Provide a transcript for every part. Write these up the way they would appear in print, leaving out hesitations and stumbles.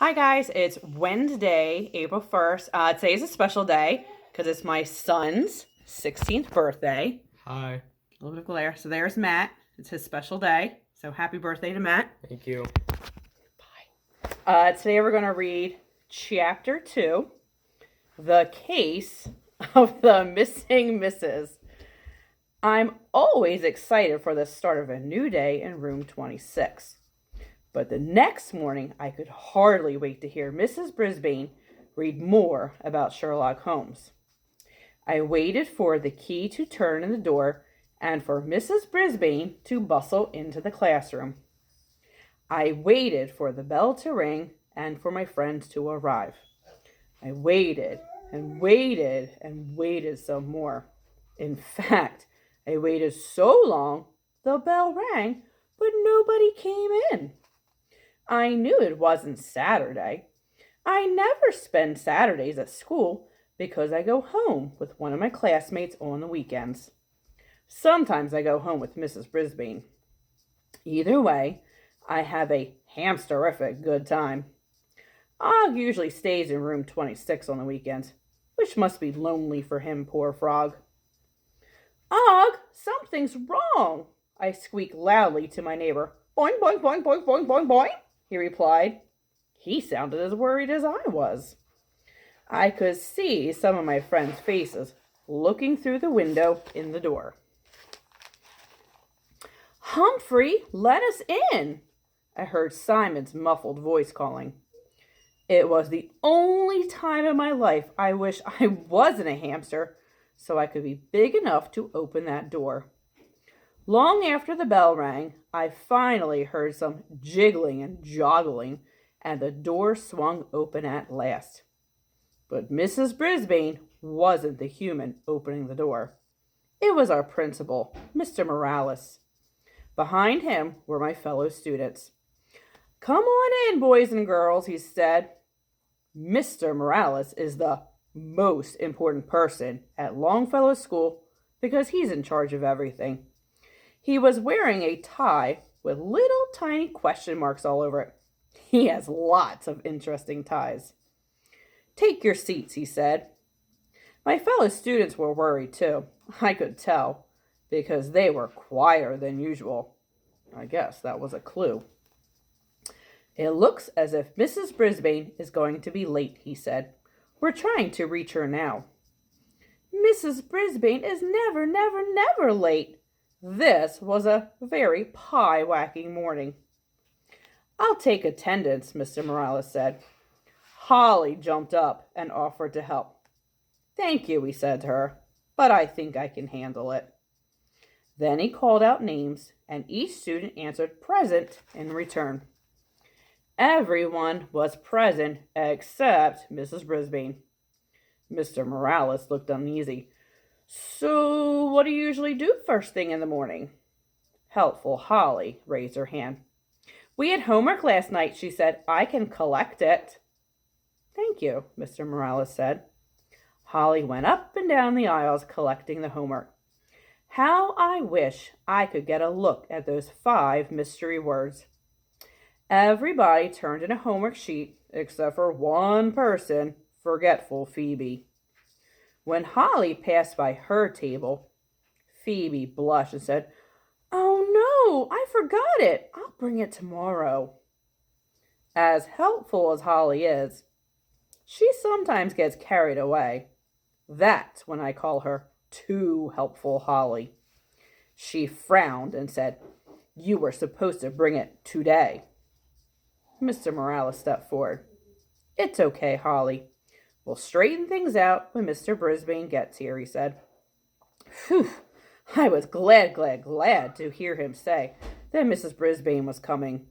Hi guys, it's Wednesday, April 1st. Today's a special day because it's my son's 16th birthday. Hi. A little bit of glare. So there's Matt. It's his special day. So happy birthday to Matt. Thank you. Today we're going to read Chapter 2, The Case of the Missing Misses. I'm always excited for the start of a new day in room 26. But the next morning, I could hardly wait to hear Mrs. Brisbane read more about Sherlock Holmes. I waited for the key to turn in the door and for Mrs. Brisbane to bustle into the classroom. I waited for the bell to ring and for my friends to arrive. I waited and waited and waited some more. In fact, I waited so long, the bell rang, but nobody came in. I knew it wasn't Saturday. I never spend Saturdays at school because I go home with one of my classmates on the weekends. Sometimes I go home with Mrs. Brisbane. Either way, I have a hamsterific good time. Og usually stays in room 26 on the weekends, which must be lonely for him, poor frog. Og, something's wrong, I squeaked loudly to my neighbor. Boing, boing, boing, boing, boing, boing, boing, he replied. He sounded as worried as I was. I could see some of my friends' faces looking through the window in the door. Humphrey, let us in, I heard Simon's muffled voice calling. It was the only time in my life I wish I wasn't a hamster so I could be big enough to open that door. Long after the bell rang, I finally heard some jiggling and joggling, and the door swung open at last. But Mrs. Brisbane wasn't the human opening the door. It was our principal, Mr. Morales. Behind him were my fellow students. Come on in, boys and girls, he said. Mr. Morales is the most important person at Longfellow School because he's in charge of everything. He was wearing a tie with little tiny question marks all over it. He has lots of interesting ties. Take your seats, he said. My fellow students were worried too. I could tell, because they were quieter than usual. I guess that was a clue. It looks as if Mrs. Brisbane is going to be late, he said. We're trying to reach her now. Mrs. Brisbane is never, never, never late. This was a very pie-whacking morning. I'll take attendance, Mr. Morales said. Holly jumped up and offered to help. Thank you, he said to her, but I think I can handle it. Then he called out names, and each student answered present in return. Everyone was present except Mrs. Brisbane. Mr. Morales looked uneasy. So, what do you usually do first thing in the morning? Helpful Holly raised her hand. We had homework last night, she said. I can collect it. Thank you, Mr. Morales said. Holly went up and down the aisles collecting the homework. How I wish I could get a look at those 5 mystery words. Everybody turned in a homework sheet except for one person, forgetful Phoebe. When Holly passed by her table, Phoebe blushed and said, Oh no, I forgot it. I'll bring it tomorrow. As helpful as Holly is, she sometimes gets carried away. That's when I call her too helpful Holly. She frowned and said, You were supposed to bring it today. Mr. Morales stepped forward. It's okay, Holly. We'll straighten things out when Mr. Brisbane gets here, he said. Phew, I was glad to hear him say that Mrs. Brisbane was coming.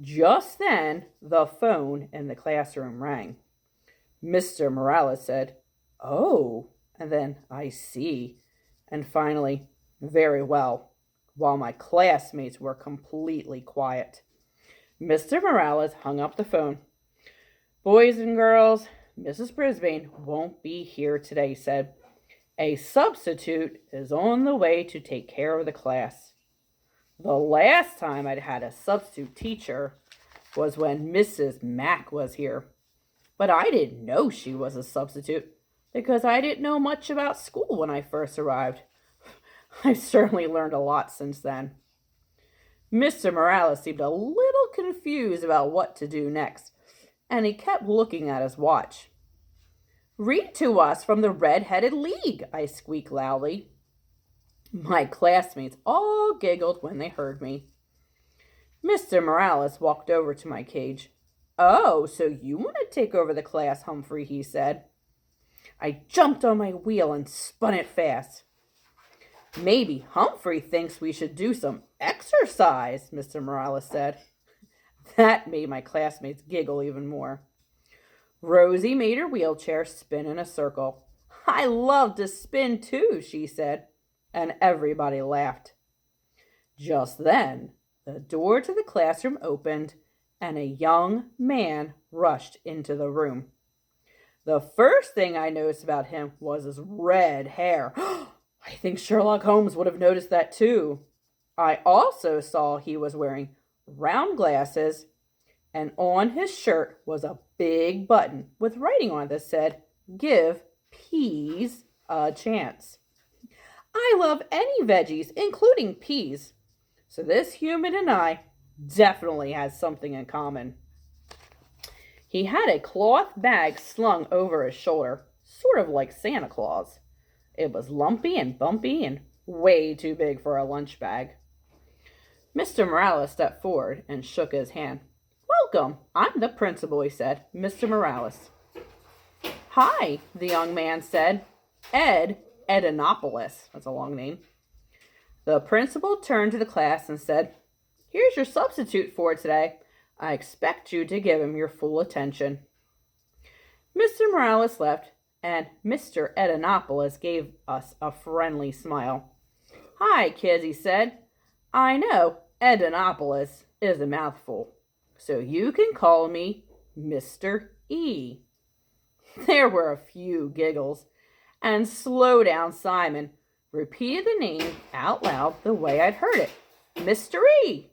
Just then, the phone in the classroom rang. Mr. Morales said, Oh, and then I see, and finally, very well, while my classmates were completely quiet. Mr. Morales hung up the phone. Boys and girls, Mrs. Brisbane won't be here today, he said. A substitute is on the way to take care of the class. The last time I'd had a substitute teacher was when Mrs. Mack was here. But I didn't know she was a substitute because I didn't know much about school when I first arrived. I've certainly learned a lot since then. Mr. Morales seemed a little confused about what to do next, and he kept looking at his watch. "Read to us from the Red-Headed League," I squeaked loudly. My classmates all giggled when they heard me. Mr. Morales walked over to my cage. "Oh, so you want to take over the class, Humphrey," he said. I jumped on my wheel and spun it fast. "Maybe Humphrey thinks we should do some exercise," Mr. Morales said. That made my classmates giggle even more. Rosie made her wheelchair spin in a circle. "I love to spin too," she said, and everybody laughed. Just then, the door to the classroom opened and a young man rushed into the room. The first thing I noticed about him was his red hair. I think Sherlock Holmes would have noticed that too. I also saw he was wearing round glasses, and on his shirt was a big button with writing on it that said, "Give peas a chance." I love any veggies, including peas. So this human and I definitely had something in common. He had a cloth bag slung over his shoulder, sort of like Santa Claus. It was lumpy and bumpy and way too big for a lunch bag. Mr. Morales stepped forward and shook his hand. "Welcome, I'm the principal," he said, "Mr. Morales." "Hi," the young man said. "Ed Edinopoulos." That's a long name. The principal turned to the class and said, "Here's your substitute for today. I expect you to give him your full attention." Mr. Morales left, and Mr. Edinopoulos gave us a friendly smile. "Hi, kids," he said. "I know Edinopoulos is a mouthful, so you can call me Mr. E." There were a few giggles, and Slow Down Simon repeated the name out loud the way I'd heard it. "Mr. E."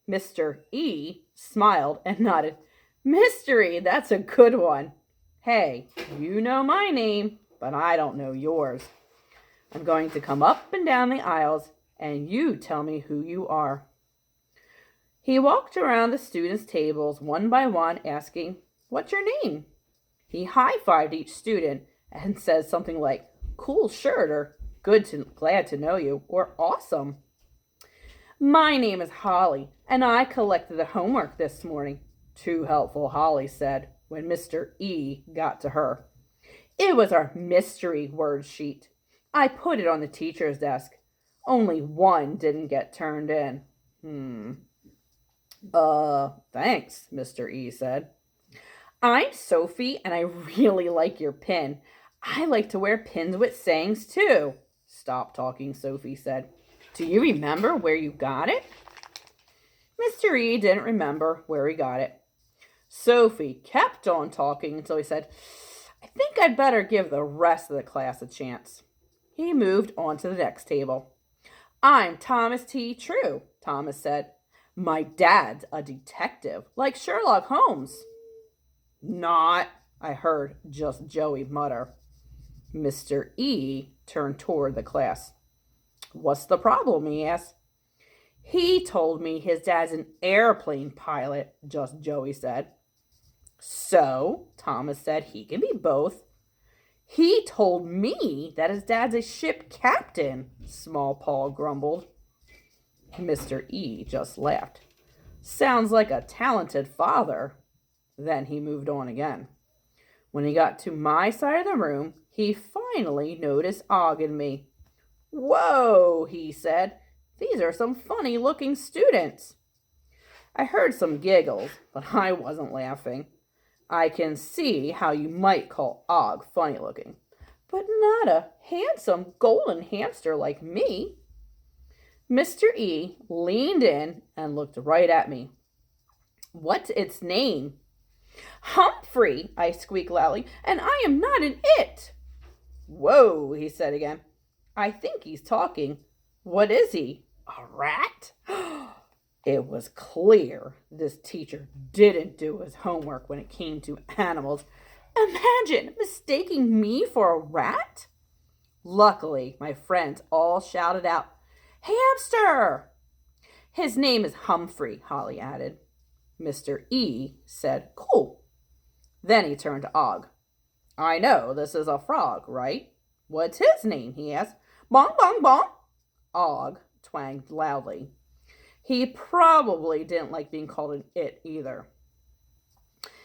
Mr. E smiled and nodded. "Mystery, that's a good one. Hey, you know my name, but I don't know yours. I'm going to come up and down the aisles, and you tell me who you are." He walked around the students' tables one by one, asking, "What's your name?" He high-fived each student and said something like, "Cool shirt," or glad to know you," or "Awesome." "My name is Holly, and I collected the homework this morning," Too Helpful Holly said when Mr. E got to her. "It was our mystery word sheet. I put it on the teacher's desk. Only one didn't get turned in." Thanks," Mr. E said. "I'm Sophie, and I really like your pin. I like to wear pins with sayings too." "Stop talking," Sophie said. "Do you remember where you got it?" Mr. E didn't remember where he got it. Sophie kept on talking until he said, "I think I'd better give the rest of the class a chance." He moved on to the next table. "I'm Thomas T. True," Thomas said. "My dad's a detective, like Sherlock Holmes." "Not," I heard just Joey mutter. Mr. E turned toward the class. "What's the problem?" he asked. "He told me his dad's an airplane pilot," just Joey said. "So," Thomas said, "he can be both." "He told me that his dad's a ship captain," Small Paul grumbled. Mr. E just laughed. "Sounds like a talented father." Then he moved on again. When he got to my side of the room, he finally noticed Og and me. "Whoa," he said. "These are some funny-looking students." I heard some giggles, but I wasn't laughing. I can see how you might call Og funny-looking, but not a handsome golden hamster like me. Mr. E leaned in and looked right at me. "What's its name?" "Humphrey," I squeaked loudly, "and I am not an it." "Whoa," he said again. "I think he's talking. What is he? A rat?" It was clear this teacher didn't do his homework when it came to animals. Imagine mistaking me for a rat? Luckily, my friends all shouted out, "Hamster!" "His name is Humphrey," Holly added. Mr. E said, "Cool." Then he turned to Og. "I know this is a frog, right? What's his name?" he asked. "Bong, bong, bong." Og twanged loudly. He probably didn't like being called an it either.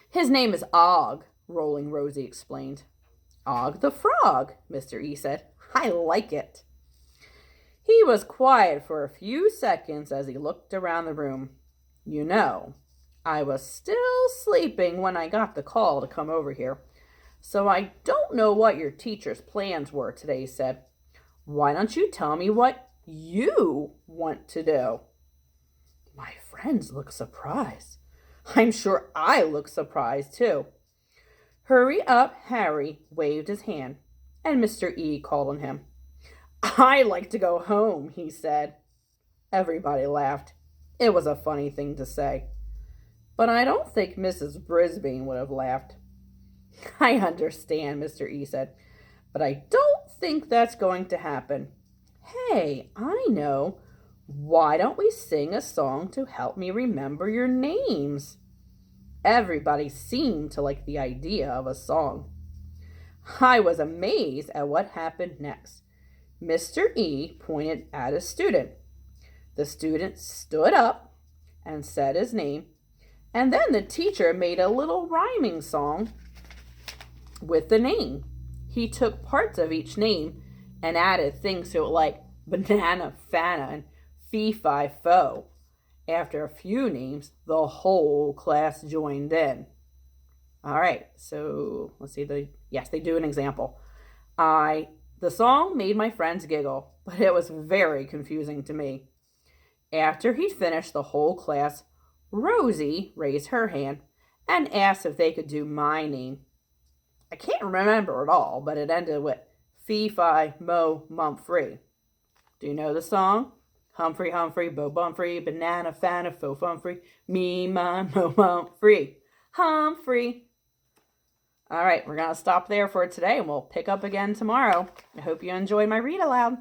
"His name is Og," Rolling Rosie explained. "Og the frog," Mr. E said. "I like it." He was quiet for a few seconds as he looked around the room. "You know, I was still sleeping when I got the call to come over here, so I don't know what your teacher's plans were today," he said. "Why don't you tell me what you want to do?" My friends looked surprised. I'm sure I looked surprised too. "Hurry up, Harry," waved his hand, and Mr. E called on him. "I like to go home," he said. Everybody laughed. It was a funny thing to say. But I don't think Mrs. Brisbane would have laughed. "I understand," Mr. E said, "but I don't think that's going to happen. Hey, I know. Why don't we sing a song to help me remember your names?" Everybody seemed to like the idea of a song. I was amazed at what happened next. Mr. E pointed at a student. The student stood up and said his name, and then the teacher made a little rhyming song with the name. He took parts of each name and added things to it like banana, fana, and fee-fi-fo. After a few names, the whole class joined in. All right, so let's see. They do an example. The song made my friends giggle, but it was very confusing to me. After he'd finished, the whole class, Rosie raised her hand and asked if they could do my name. I can't remember it all, but it ended with fee-fi-mo-mum-free. Do you know the song? Humphrey, Humphrey, Bo Bumfrey, banana, fana, fo Humphrey, me, my, mo, mum, free. Humphrey. All right, we're going to stop there for today, and we'll pick up again tomorrow. I hope you enjoyed my read aloud.